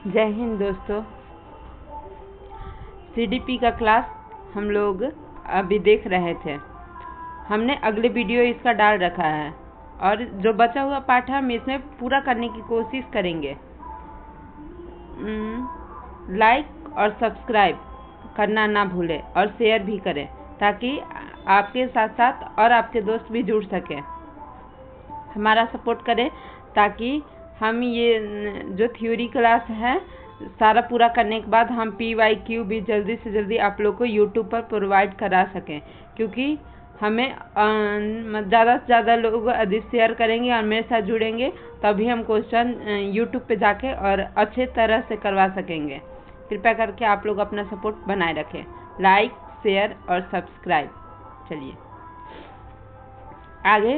जय हिंद दोस्तों। सीडीपी का क्लास हम लोग अभी देख रहे थे। हमने अगले वीडियो इसका डाल रखा है और जो बचा हुआ पाठ है हम इसमें पूरा करने की कोशिश करेंगे। लाइक और सब्सक्राइब करना ना भूलें और शेयर भी करें ताकि आपके साथ साथ और आपके दोस्त भी जुड़ सकें, हमारा सपोर्ट करें ताकि हम ये जो थ्योरी क्लास है सारा पूरा करने के बाद हम PYQ भी जल्दी से जल्दी आप लोग को यूट्यूब पर प्रोवाइड करा सकें, क्योंकि हमें ज़्यादा से ज़्यादा लोग यदि शेयर करेंगे और मेरे साथ जुड़ेंगे तभी हम क्वेश्चन यूट्यूब पे जाके और अच्छे तरह से करवा सकेंगे। कृपया करके आप लोग अपना सपोर्ट बनाए रखें, लाइक शेयर और सब्सक्राइब। चलिए आगे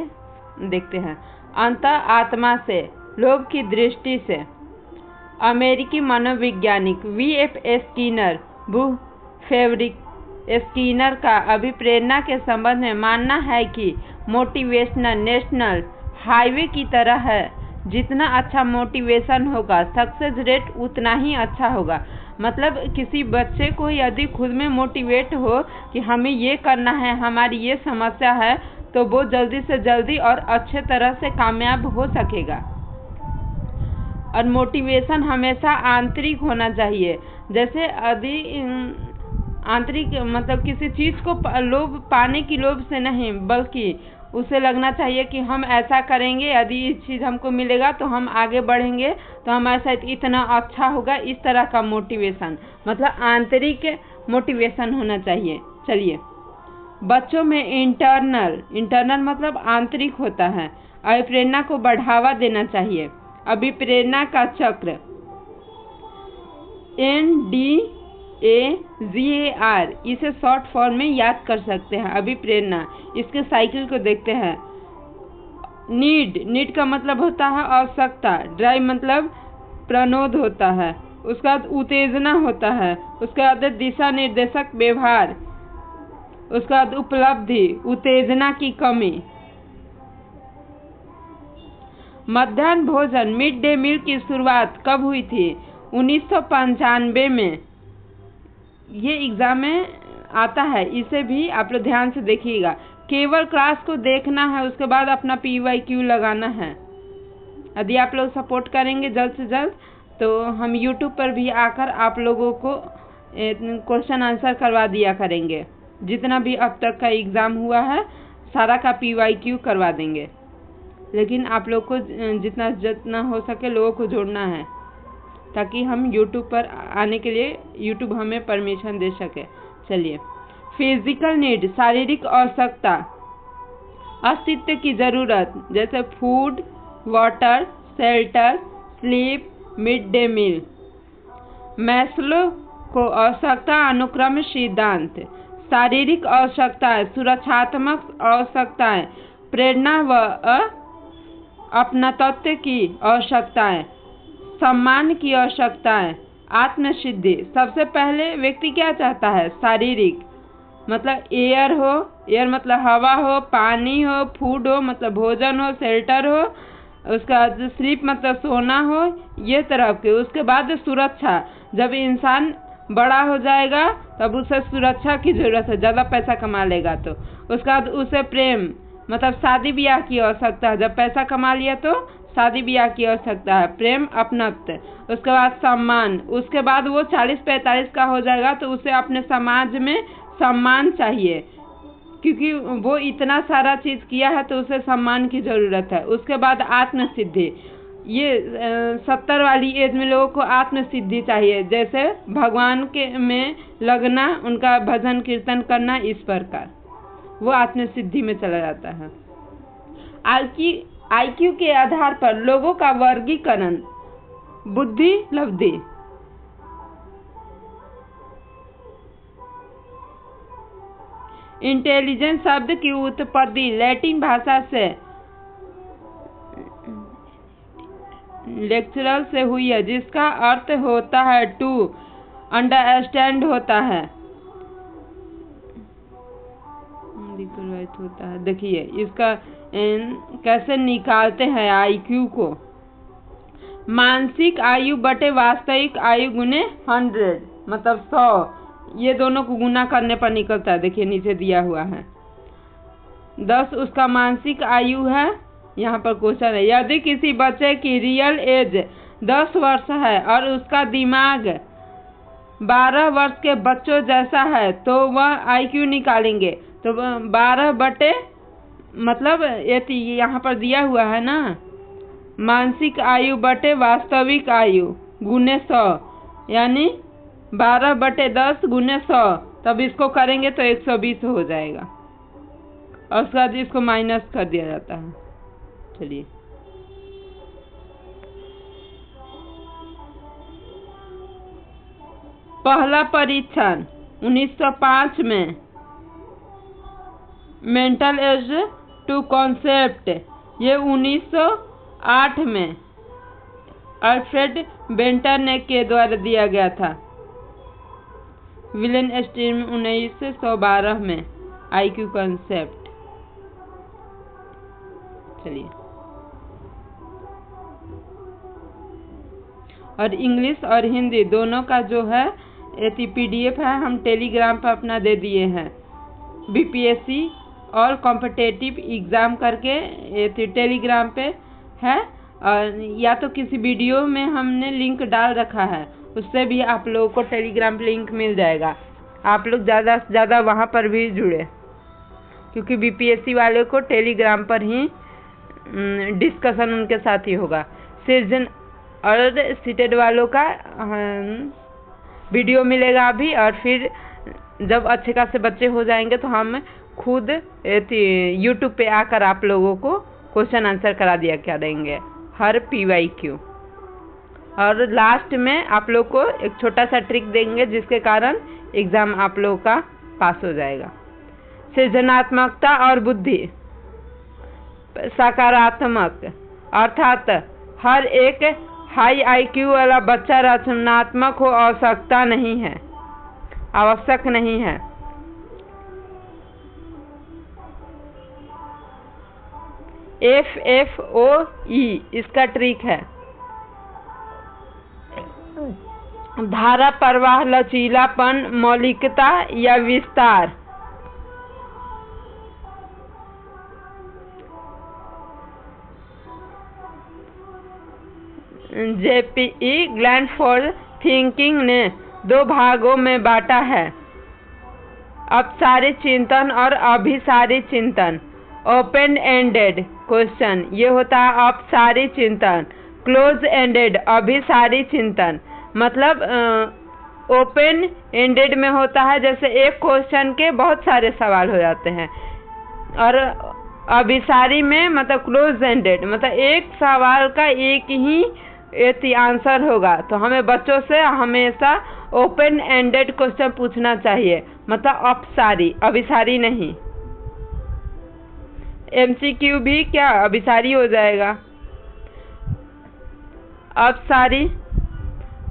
देखते हैं। अंत आत्मा से लोभ की दृष्टि से अमेरिकी मनोवैज्ञानिक VF स्किनर फेवरिक स्किनर का अभिप्रेरणा के संबंध में मानना है कि मोटिवेशनल नेशनल हाईवे की तरह है। जितना अच्छा मोटिवेशन होगा सक्सेस रेट उतना ही अच्छा होगा। मतलब किसी बच्चे को यदि खुद में मोटिवेट हो कि हमें ये करना है, हमारी ये समस्या है, तो वो जल्दी से जल्दी और अच्छे तरह से कामयाब हो सकेगा। और मोटिवेशन हमेशा आंतरिक होना चाहिए। जैसे यदि आंतरिक मतलब किसी चीज़ को लोभ पाने की लोभ से नहीं, बल्कि उसे लगना चाहिए कि हम ऐसा करेंगे, यदि ये चीज़ हमको मिलेगा तो हम आगे बढ़ेंगे, तो हमारे साथ इतना अच्छा होगा। इस तरह का मोटिवेशन मतलब आंतरिक मोटिवेशन होना चाहिए। चलिए, बच्चों में इंटरनल मतलब आंतरिक होता है। अभिप्रेरणा को बढ़ावा देना चाहिए। अभिप्रेरणा का चक्र NDAGAR इसे शॉर्ट फॉर्म में याद कर सकते हैं। अभिप्रेरणा, इसके साइकिल को देखते हैं। नीड का मतलब होता है आवश्यकता। ड्राइव मतलब प्रणोद होता है। उसका बाद उत्तेजना होता है। उसका बाद दिशा निर्देशक व्यवहार। उसका बाद उपलब्धि, उत्तेजना की कमी। मध्याह्न भोजन मिड डे मील की शुरुआत कब हुई थी? 1995 में। ये एग्जाम में आता है, इसे भी आप लोग ध्यान से देखिएगा। केवल क्लास को देखना है, उसके बाद अपना PYQ लगाना है। यदि आप लोग सपोर्ट करेंगे जल्द से जल्द तो हम यूट्यूब पर भी आकर आप लोगों को क्वेश्चन आंसर करवा दिया करेंगे। जितना भी अब तक का एग्ज़ाम हुआ है सारा का PYQ करवा देंगे। लेकिन आप लोग को जितना हो सके लोगों को जोड़ना है ताकि हम यूट्यूब पर आने के लिए यूट्यूब हमें परमिशन दे सके। चलिए, फिजिकल नीड शारीरिक आवश्यकता, अस्तित्व की ज़रूरत जैसे food, water, shelter, sleep, mid day meal. Maslow को आवश्यकता अनुक्रम सिद्धांत। शारीरिक आवश्यकताएं, सुरक्षात्मक आवश्यकताएं, प्रेरणा व अपनत्व की आवश्यकताएं, सम्मान की आवश्यकताएं, आत्मसिद्धि। सबसे पहले व्यक्ति क्या चाहता है? शारीरिक मतलब एयर हो, एयर मतलब हवा हो, पानी हो, फूड हो मतलब भोजन हो, शेल्टर हो, उसका बाद स्लीप मतलब सोना हो, ये तरह के। उसके बाद सुरक्षा, जब इंसान बड़ा हो जाएगा तब उसे सुरक्षा की जरूरत है, ज़्यादा पैसा कमा लेगा तो। उसके बाद उसे प्रेम मतलब शादी ब्याह की आवश्यकता है, जब पैसा कमा लिया तो शादी ब्याह की आवश्यकता है, प्रेम अपनत्व। उसके बाद सम्मान, उसके बाद वो 40-45 का हो जाएगा तो उसे अपने समाज में सम्मान चाहिए, क्योंकि वो इतना सारा चीज़ किया है तो उसे सम्मान की ज़रूरत है। उसके बाद आत्मसिद्धि, ये 70 वाली एज में लोगों को आत्मसिद्धि चाहिए, जैसे भगवान के में लगना, उनका भजन कीर्तन करना, इस प्रकार वो आत्मसिद्धि में चला जाता है। IQ के आधार पर लोगों का वर्गीकरण, बुद्धि लब्धि। इंटेलिजेंस शब्द की उत्पत्ति लैटिन भाषा से लेक्चरल से हुई है, जिसका अर्थ होता है टू अंडरस्टैंड होता है। होता है। देखिए इसका कैसे निकालते हैं IQ को। मानसिक आयु बटे वास्तविक आयु गुने 100, मतलब 100, ये दोनों को गुना करने पर निकलता है। देखिए नीचे दिया हुआ है 10 उसका मानसिक आयु है। यहाँ पर क्वेश्चन है, यदि किसी बच्चे की रियल एज 10 वर्ष है और उसका दिमाग 12 वर्ष के बच्चों जैसा है तो वह IQ निकालेंगे। तो 12 बटे मतलब ये यहाँ पर दिया हुआ है ना, मानसिक आयु बटे वास्तविक आयु गुने 100, यानी 12 बटे 10 गुने 100, तब इसको करेंगे तो 120 हो जाएगा और उसके बाद इसको माइनस कर दिया जाता है। चलिए पहला परीक्षण 1905 में मेंटल एज टू कॉन्सेप्ट, ये 1908 में अल्फ्रेड बेंटन के द्वारा दिया गया था। विलियम स्टीम 1912 में IQ कॉन्सेप्ट। चलिए और इंग्लिश और हिंदी दोनों का जो है PDF है, हम टेलीग्राम पर अपना दे दिए हैं। BPSC और कॉम्पिटिटिव एग्ज़ाम करके टेलीग्राम पे है, और या तो किसी वीडियो में हमने लिंक डाल रखा है, उससे भी आप लोगों को टेलीग्राम पे लिंक मिल जाएगा। आप लोग ज़्यादा से ज़्यादा वहाँ पर भी जुड़े, क्योंकि BPSC वाले को टेलीग्राम पर ही डिस्कशन उनके साथ ही होगा। सीजन और सीटेड वालों का वीडियो मिलेगा अभी, और फिर जब अच्छे खासे बच्चे हो जाएंगे तो हम खुद YouTube पे आकर आप लोगों को क्वेश्चन आंसर करा दिया क्या देंगे हर PYQ। और लास्ट में आप लोग को एक छोटा सा ट्रिक देंगे जिसके कारण एग्ज़ाम आप लोगों का पास हो जाएगा। सृजनात्मकता और बुद्धि सकारात्मक, अर्थात हर एक हाई IQ वाला बच्चा रचनात्मक हो आवश्यक नहीं है। FFOE इसका ट्रिक है। धारा प्रवाह, लचीलापन, मौलिकता या विस्तार। JPE ग्लैंड फॉर थिंकिंग ने 2 भागों में बांटा है, अपसारी चिंतन और अभिसारी चिंतन। ओपन एंडेड क्वेश्चन ये होता है अपसारी चिंतन, क्लोज एंडेड अभिसारी चिंतन। मतलब ओपन एंडेड में होता है जैसे एक क्वेश्चन के बहुत सारे सवाल हो जाते हैं, और अभिसारी में मतलब क्लोज एंडेड मतलब एक सवाल का एक ही आंसर होगा। तो हमें बच्चों से हमेशा ओपन एंडेड क्वेश्चन पूछना चाहिए, मतलब अपसारी, अभिसारी नहीं। MCQ भी क्या अभिसारी हो जाएगा।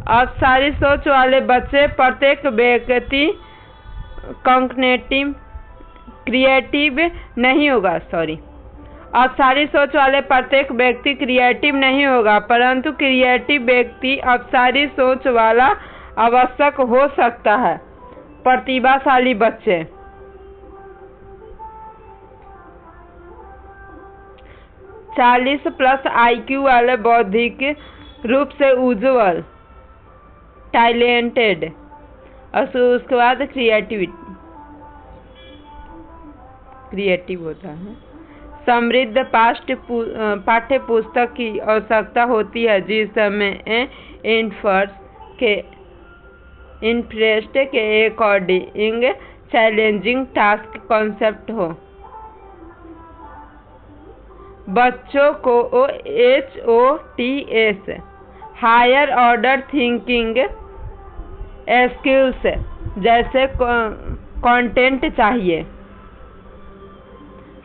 अपसारी सोच वाले बच्चे प्रत्येक व्यक्ति क्रिएटिव नहीं होगा। अपसारी सोच वाले प्रत्येक व्यक्ति क्रिएटिव नहीं होगा, परंतु क्रिएटिव व्यक्ति अपसारी सोच वाला आवश्यक हो सकता है। प्रतिभाशाली बच्चे 40+ IQ वाले बौद्धिक रूप से उज्ज्वल, टैलेंटेड, और उसके बाद क्रिएटिव होता है। समृद्ध पाठ्य पुस्तक की आवश्यकता होती है जिसमें इंटरेस्ट के अकॉर्डिंग चैलेंजिंग टास्क कॉन्सेप्ट हो। बच्चों को HOTS higher order thinking skills जैसे कंटेंट चाहिए।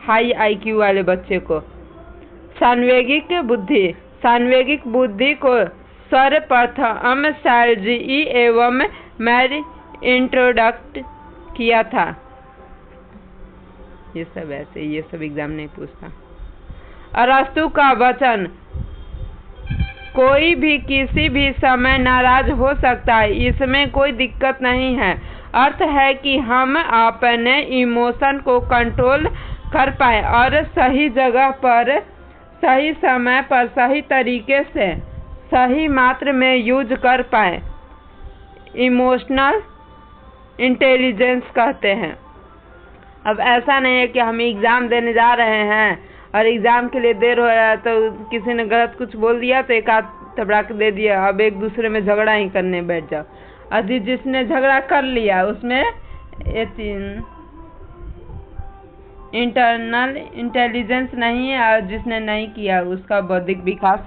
हाई IQ वाले बच्चे को सान्वेगिक बुद्धि को सर्वप्रथम सैलजी एवं मैरी इंट्रोडक्ट किया था। ये सब एग्जाम नहीं पूछता। अरस्तु का वचन कोई भी किसी भी समय नाराज हो सकता है, इसमें कोई दिक्कत नहीं है। अर्थ है कि हम अपने इमोशन को कंट्रोल कर पाए और सही जगह पर सही समय पर सही तरीके से सही मात्रा में यूज कर पाए। इमोशनल इंटेलिजेंस कहते हैं। अब ऐसा नहीं है कि हम एग्ज़ाम देने जा रहे हैं और एग्ज़ाम के लिए देर हो रहा है तो किसी ने गलत कुछ बोल दिया तो एक आध थपड़ा के दे दिया, अब एक दूसरे में झगड़ा ही करने बैठ जाओ। अभी जिसने झगड़ा कर लिया उसमें इंटरनल इंटेलिजेंस नहीं है, और जिसने नहीं किया उसका बौद्धिक विकास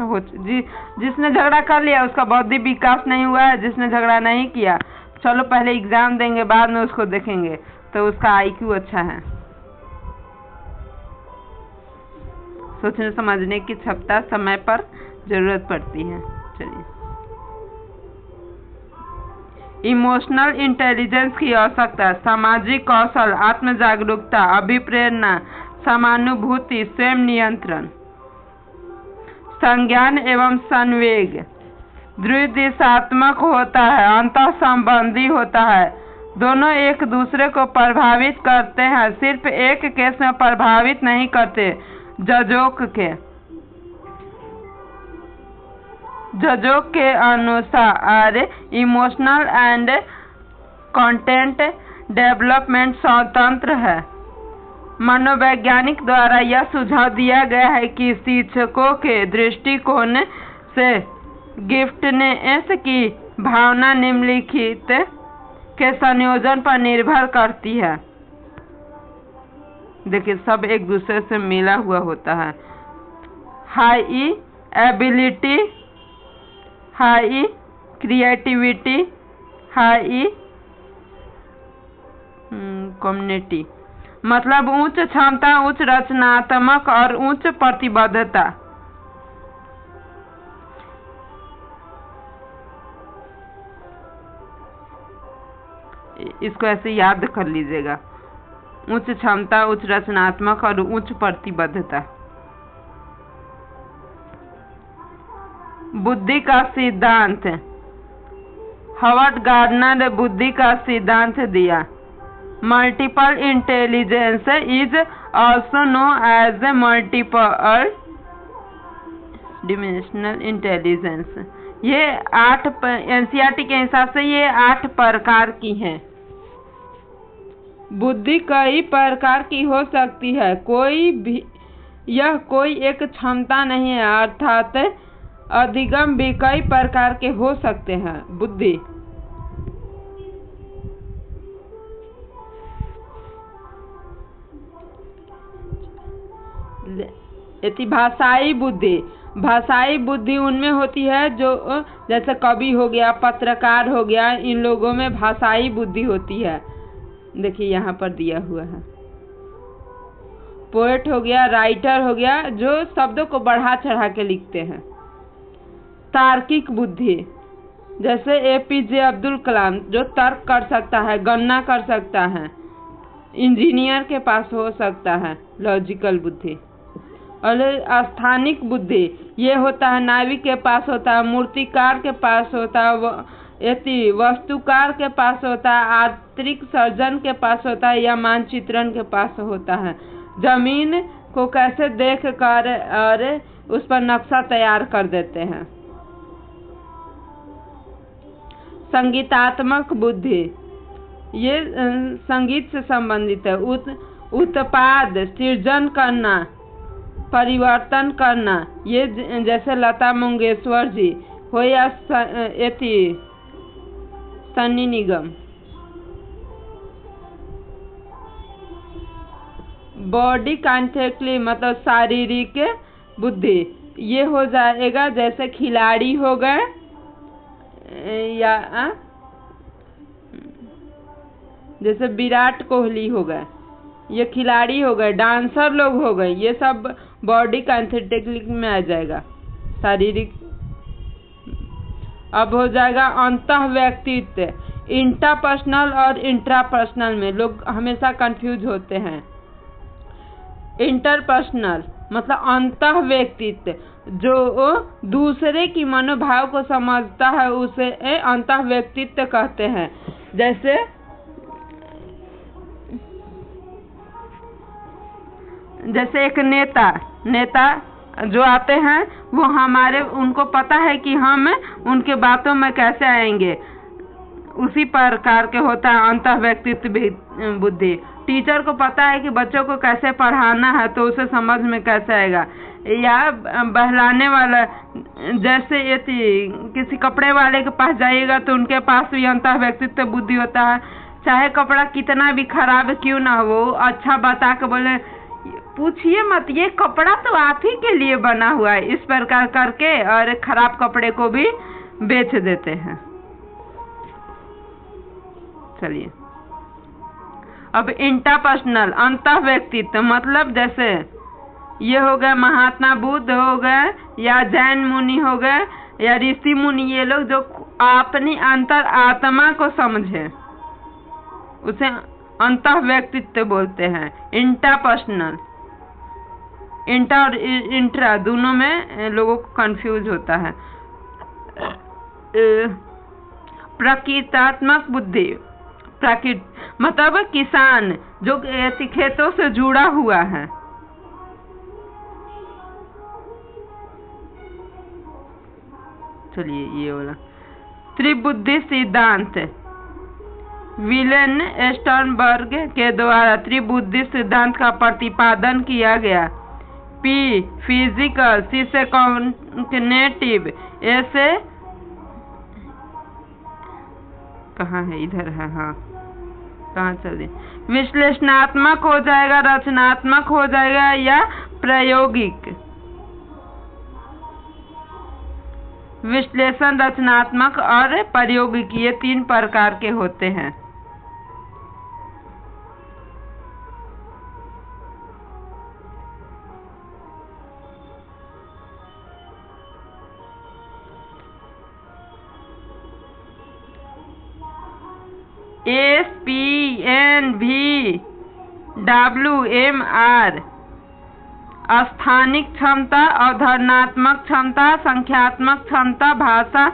जिसने झगड़ा कर लिया उसका बौद्धिक विकास नहीं हुआ है। जिसने झगड़ा नहीं किया, चलो पहले एग्ज़ाम देंगे बाद में उसको देखेंगे, तो उसका IQ अच्छा है। सोचने समझने की क्षमता समय पर जरूरत पड़ती है। चलिए, इमोशनल इंटेलिजेंस की आवश्यकता: सामाजिक कौशल, आत्म जागरूकता, अभिप्रेरणा, समानुभूति, स्वयं नियंत्रण, संज्ञान एवं संवेग, द्विदिशात्मक होता है, अंतः संबंधी होता है, दोनों एक दूसरे को प्रभावित करते हैं, सिर्फ एक केस में प्रभावित नहीं करते। जजों के अनुसार इमोशनल एंड कंटेंट डेवलपमेंट स्वतंत्र है। मनोवैज्ञानिक द्वारा यह सुझाव दिया गया है कि शिक्षकों के दृष्टिकोण से गिफ्टनेस की भावना निम्नलिखित के संयोजन पर निर्भर करती है। देखिए, सब एक दूसरे से मिला हुआ होता है। High ability, high creativity, high community, मतलब उच्च क्षमता, उच्च रचनात्मक और उच्च प्रतिबद्धता। इसको ऐसे याद कर लीजिएगा, उच्च क्षमता, उच्च रचनात्मक और उच्च प्रतिबद्धता। बुद्धि का सिद्धांत: हावर्ड गार्डनर ने बुद्धि का सिद्धांत दिया। Multiple intelligence is also known as multiple dimensional intelligence. ये 8 NCERT के हिसाब से ये 8 प्रकार की हैं। बुद्धि कई प्रकार की हो सकती है, यह कोई एक क्षमता नहीं है, अर्थात अधिगम भी कई प्रकार के हो सकते हैं। बुद्धि भाषाई बुद्धि। भाषाई बुद्धि उनमें होती है जो जैसे कवि हो गया, पत्रकार हो गया, इन लोगों में भाषाई बुद्धि होती है। देखिए यहाँ पर दिया हुआ है। पोएट हो गया, राइटर हो गया, जो शब्दों को बढ़ा चढ़ा के लिखते हैं। तार्किक बुद्धि, जैसे APJ अब्दुल कलाम, जो तर्क कर सकता है, गणना कर सकता है। इंजीनियर के पास हो सकता है लॉजिकल बुद्धि। और स्थानिक बुद्धि, ये होता है नाविक के पास होता है, मूर्तिकार के पास होता है, वस्तुकार के पास होता है, आंतरिक सर्जन के पास होता है, या मानचित्रण के पास होता है। जमीन को कैसे देख कर और उस पर नक्शा तैयार कर देते हैं। संगीतात्मक बुद्धि, ये संगीत से संबंधित है। उत्पाद सृजन करना, परिवर्तन करना, ये जैसे लता मंगेशकर जी हो या सन्नी निगम। बॉडी कॉन्टेक्टली, मतलब शारीरिक बुद्धि, ये हो जाएगा जैसे खिलाड़ी हो गए या जैसे विराट कोहली हो गए, ये खिलाड़ी हो गए, डांसर लोग हो गए, ये सब बॉडी कॉन्टेक्ट में आ जाएगा, शारीरिक। अब हो जाएगा अंतः व्यक्तित्व। इंटरपर्सनल और इंट्रापर्सनल में लोग हमेशा कंफ्यूज होते हैं। इंटरपर्सनल मतलब अंतः व्यक्तित्व, जो दूसरे की मनोभाव को समझता है उसे अंतः व्यक्तित्व कहते हैं। जैसे एक नेता जो आते हैं वो उनको पता है कि हम उनके बातों में कैसे आएंगे, उसी प्रकार के होता है अंतः व्यक्तित्व बुद्धि। टीचर को पता है कि बच्चों को कैसे पढ़ाना है तो उसे समझ में कैसे आएगा। या बहलाने वाला, जैसे किसी कपड़े वाले के पास जाइएगा तो उनके पास भी अंतः व्यक्तित्व बुद्धि होता है। चाहे कपड़ा कितना भी खराब क्यों ना हो, अच्छा बता के बोले पूछिए मत, ये कपड़ा तो आप ही के लिए बना हुआ है, इस प्रकार करके और खराब कपड़े को भी बेच देते हैं। चलिए अब इंटरपर्सनल अंतः व्यक्तित्व मतलब जैसे ये हो गए महात्मा बुद्ध हो गए या जैन मुनि हो गए या ऋषि मुनि, ये लोग जो अपनी अंतर आत्मा को समझे उसे अंतः व्यक्तित्व बोलते हैं। इंटरपर्सनल, इंटर और इंट्रा दोनों में लोगों को कंफ्यूज होता है। प्रकृतात्मक बुद्धि, मतलब किसान जो खेतों से जुड़ा हुआ है। चलिए ये वाला त्रिबुद्धि सिद्धांत, विलेन स्टर्नबर्ग के द्वारा त्रिबुद्धि सिद्धांत का प्रतिपादन किया गया। पी फिजिकल, सी से कॉग्निटिव, ए से कहाँ है, इधर है, हाँ कहाँ चलिए, विश्लेषणात्मक हो जाएगा, रचनात्मक हो जाएगा या प्रायोगिक। विश्लेषण, रचनात्मक और प्रायोगिक ये 3 प्रकार के होते हैं। SPNVWMR स्थानिक क्षमता, अवधारणात्मक क्षमता, संख्यात्मक क्षमता, भाषा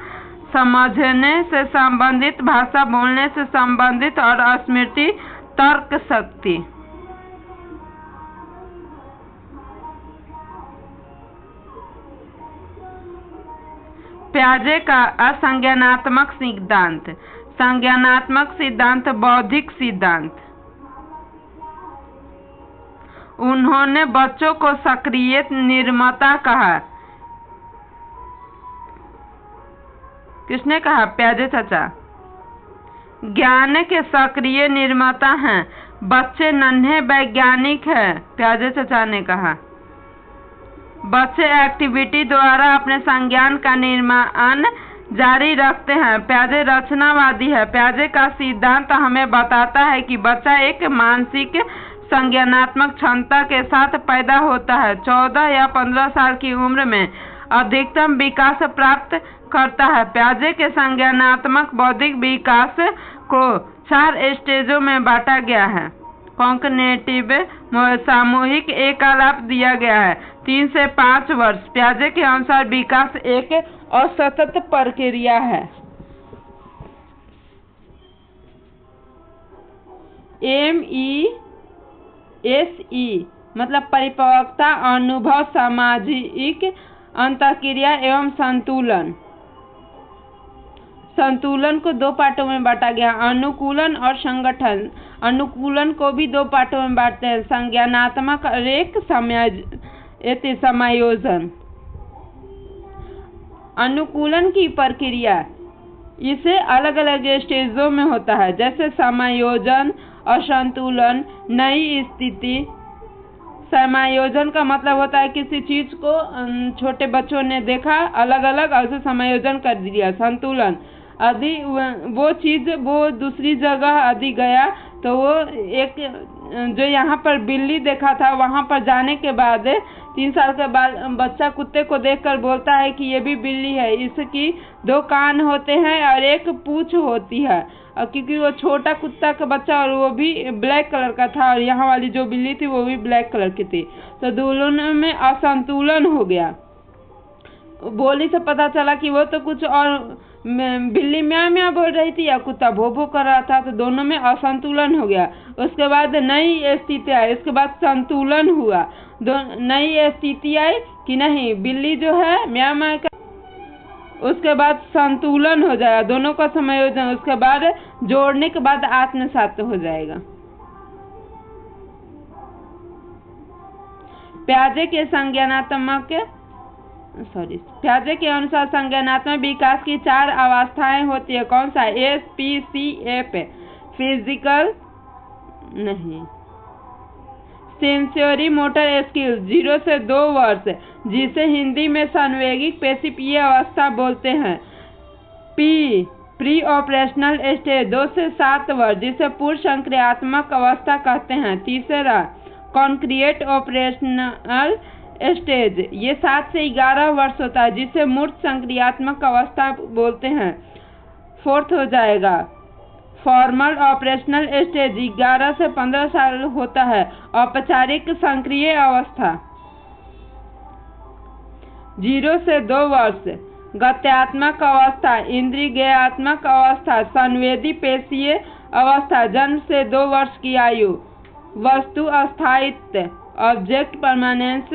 समझने से संबंधित, भाषा बोलने से संबंधित और स्मृति तर्क शक्ति। पियाजे का असंज्ञानात्मक सिद्धांत, संज्ञानात्मक सिद्धांत, बौद्धिक सिद्धांत। उन्होंने बच्चों को सक्रिय निर्माता कहा। किसने कहा? पियाजे चाचा। ज्ञान के सक्रिय निर्माता हैं, बच्चे नन्हे वैज्ञानिक हैं, पियाजे चाचा ने कहा। बच्चे एक्टिविटी द्वारा अपने संज्ञान का निर्माण जारी रखते हैं, पियाजे रचनावादी है। पियाजे का सिद्धांत हमें बताता है कि बच्चा एक मानसिक संज्ञानात्मक क्षमता के साथ पैदा होता है। 14 या 15 साल की उम्र में अधिकतम विकास प्राप्त करता है। पियाजे के संज्ञानात्मक बौद्धिक विकास को 4 स्टेजों में बांटा गया है। कॉग्निटिव सामूहिक एकालाप दिया गया है 3 से 5 वर्ष। पियाजे के अनुसार विकास एक असतत प्रक्रिया है। MESE मतलब परिपक्वता, अनुभव, सामाजिक अंतःक्रिया एवं संतुलन। संतुलन को 2 पार्टों में बांटा गया, अनुकूलन और संगठन। अनुकूलन को भी 2 पार्टों में बांटते हैं, संज्ञानात्मक और एक समायोजन। अनुकूलन की प्रक्रिया इसे अलग अलग स्टेजों में होता है, जैसे समायोजन और संतुलन। नई स्थिति, समायोजन का मतलब होता है किसी चीज को छोटे बच्चों ने देखा अलग अलग और उसे समायोजन कर दिया। संतुलन यदि वो चीज वो दूसरी जगह यदि गया तो वो एक जो यहाँ पर बिल्ली देखा था वहाँ पर जाने के बाद 3 साल के बाद बच्चा कुत्ते को देखकर बोलता है कि ये भी बिल्ली है, इसकी 2 कान होते हैं और एक पूंछ होती है। और क्योंकि वो छोटा कुत्ता का बच्चा और वो भी ब्लैक कलर का था और यहाँ वाली जो बिल्ली थी वो भी ब्लैक कलर की थी, तो दोनों में असंतुलन हो गया। बोली से पता चला कि वो तो कुछ और, बिल्ली म्याऊ म्याऊ बोल रही थी या कुत्ता भो भो कर रहा था, तो दोनों में असंतुलन हो गया। उसके बाद नई स्थिति आई, उसके बाद संतुलन हुआ, नई स्थिति आई कि नहीं बिल्ली जो है म्याऊ म्याऊ का, उसके बाद संतुलन हो जाएगा, दोनों का समायोजन, उसके बाद जोड़ने के बाद आत्मसात हो जाएगा। पियाजे के अनुसार संज्ञानात्मक विकास की 4 अवस्थाएं होती है। कौन सा? SPCF, फिजिकल नहीं, सेंसरी मोटर स्किल 0 से 2 वर्ष, जिसे हिंदी में संवेगिक पेशीय अवस्था बोलते हैं। प्री ऑपरेशनल स्टेज 2 से 7 वर्ष, जिसे पूर्व संक्रियात्मक अवस्था कहते हैं। तीसरा कॉन्क्रीट ऑपरेशनल स्टेज, ये 7 से 11 वर्ष होता है, जिसे मूर्त संक्रियात्मक अवस्था बोलते हैं। फोर्थ हो जाएगा फॉर्मल ऑपरेशनल स्टेज, 11 से 15 साल होता है, औपचारिक संक्रिय अवस्था। 0 से 2 वर्ष गत्यात्मक अवस्था, इंद्रियात्मक अवस्था, संवेदी पेशीय अवस्था। जन्म से 2 वर्ष की आयु। वस्तु अस्थायित्व, object permanence,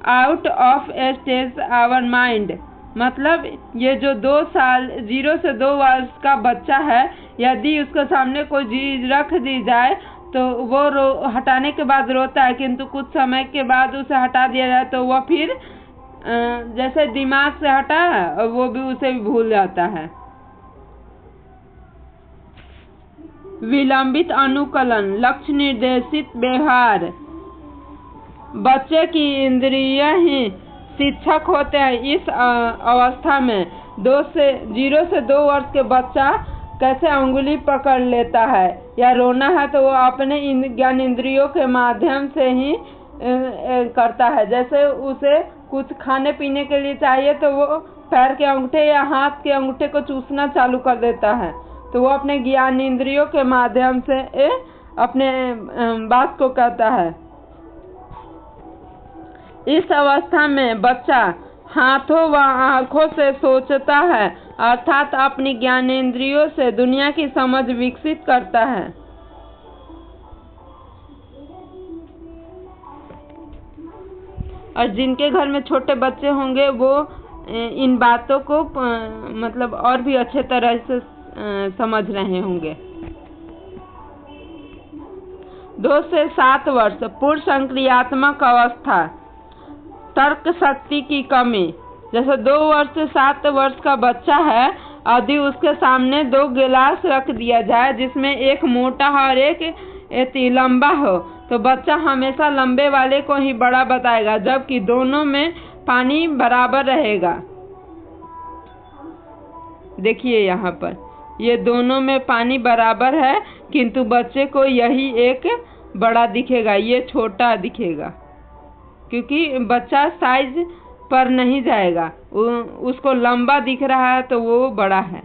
out of stage our mind, मतलब ये जो 2 साल 0 से 2 वर्ष का बच्चा है, यदि उसके सामने कोई चीज रख दी जाए तो वो हटाने के बाद रोता है, किंतु कुछ समय के बाद उसे हटा दिया जाए तो वह फिर जैसे दिमाग से हटा है और वो भी उसे भी भूल जाता है। विलंबित अनुकलन, लक्ष्य निर्देशित व्यवहार, बच्चे की इंद्रिय ही शिक्षक होते हैं। इस अवस्था में 0 से 2 वर्ष के बच्चा कैसे अंगुली पकड़ लेता है या रोना है तो वो अपने ज्ञान इंद्रियों के माध्यम से ही करता है। जैसे उसे कुछ खाने पीने के लिए चाहिए तो वो पैर के अंगूठे या हाथ के अंगूठे को चूसना चालू कर देता है, तो वो अपने ज्ञान इंद्रियों के माध्यम से अपने बात को कहता है। इस अवस्था में बच्चा हाथों व आँखों से सोचता है, अर्थात अपनी ज्ञानेंद्रियों से दुनिया की समझ विकसित करता है। और जिनके घर में छोटे बच्चे होंगे वो इन बातों को मतलब और भी अच्छे तरह से समझ रहे होंगे। 2 से 7 वर्ष पूर्व संक्रियात्मक अवस्था, तर्क शक्ति की कमी। जैसे 2 वर्ष से 7 वर्ष का बच्चा है, यदि उसके सामने 2 गिलास रख दिया जाए जिसमें एक मोटा और एक लंबा हो, तो बच्चा हमेशा लंबे वाले को ही बड़ा बताएगा, जबकि दोनों में पानी बराबर रहेगा। देखिए यहाँ पर ये दोनों में पानी बराबर है, किंतु बच्चे को यही एक बड़ा दिखेगा, ये छोटा दिखेगा, क्योंकि बच्चा साइज पर नहीं जाएगा, उसको लंबा दिख रहा है तो वो बड़ा है।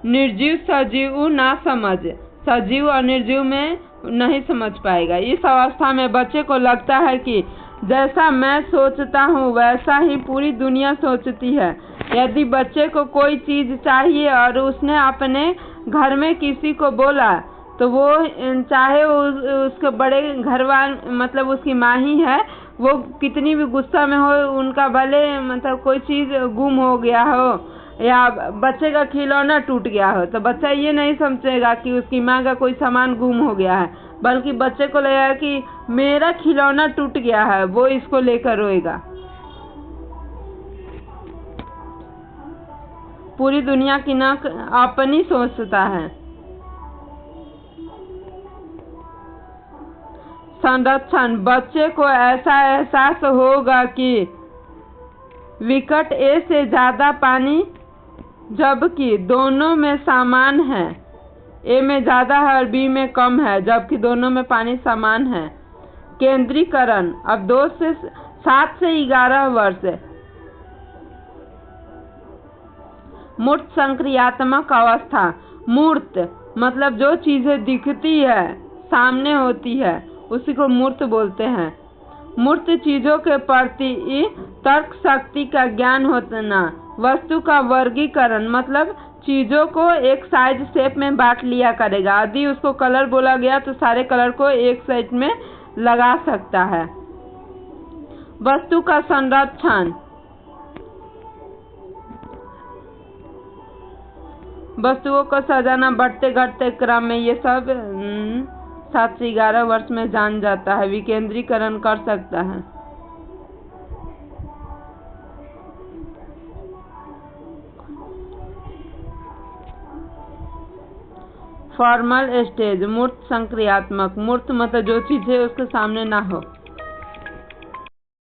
निर्जीव सजीव ना समझ, सजीव और निर्जीव में नहीं समझ पाएगा। इस अवस्था में बच्चे को लगता है कि जैसा मैं सोचता हूँ वैसा ही पूरी दुनिया सोचती है। यदि बच्चे को कोई चीज चाहिए और उसने अपने घर में किसी को बोला, तो वो चाहे उसके बड़े घरवाल मतलब उसकी माँ ही है, वो कितनी भी गुस्सा में हो, उनका भले मतलब कोई चीज गुम हो गया हो या बच्चे का खिलौना टूट गया हो, तो बच्चा ये नहीं समझेगा कि उसकी माँ का कोई सामान गुम हो गया है, बल्कि बच्चे को लगेगा कि मेरा खिलौना टूट गया है, वो इसको लेकर रोएगा। पूरी दुनिया की ना अपनी सोचता है। संरक्षण, बच्चे को ऐसा एहसास होगा कि विकट ए से ज्यादा पानी जबकि दोनों में समान है, ए में ज्यादा है और बी में कम है, जबकि दोनों में पानी समान है। केंद्रीकरण, अब 7 से 11 वर्ष मूर्त संक्रियात्मक अवस्था। मूर्त मतलब जो चीजें दिखती है, सामने होती है, उसी को मूर्त बोलते हैं। मूर्त चीजों के प्रति तर्क शक्ति का ज्ञान होना। वस्तु का वर्गीकरण मतलब चीजों को एक साइज शेप में बांट लिया करेगा। यदि उसको कलर बोला गया तो सारे कलर को एक सेट में लगा सकता है। वस्तु का संरक्षण, वस्तुओं को सजाना बढ़ते घटते क्रम में, ये सब 7 से 11 वर्ष में जान जाता है। विकेंद्रीकरण कर सकता है। फॉर्मल स्टेज, मूर्त संक्रियात्मक। मूर्त मतलब जो चीज है उसके सामने ना हो।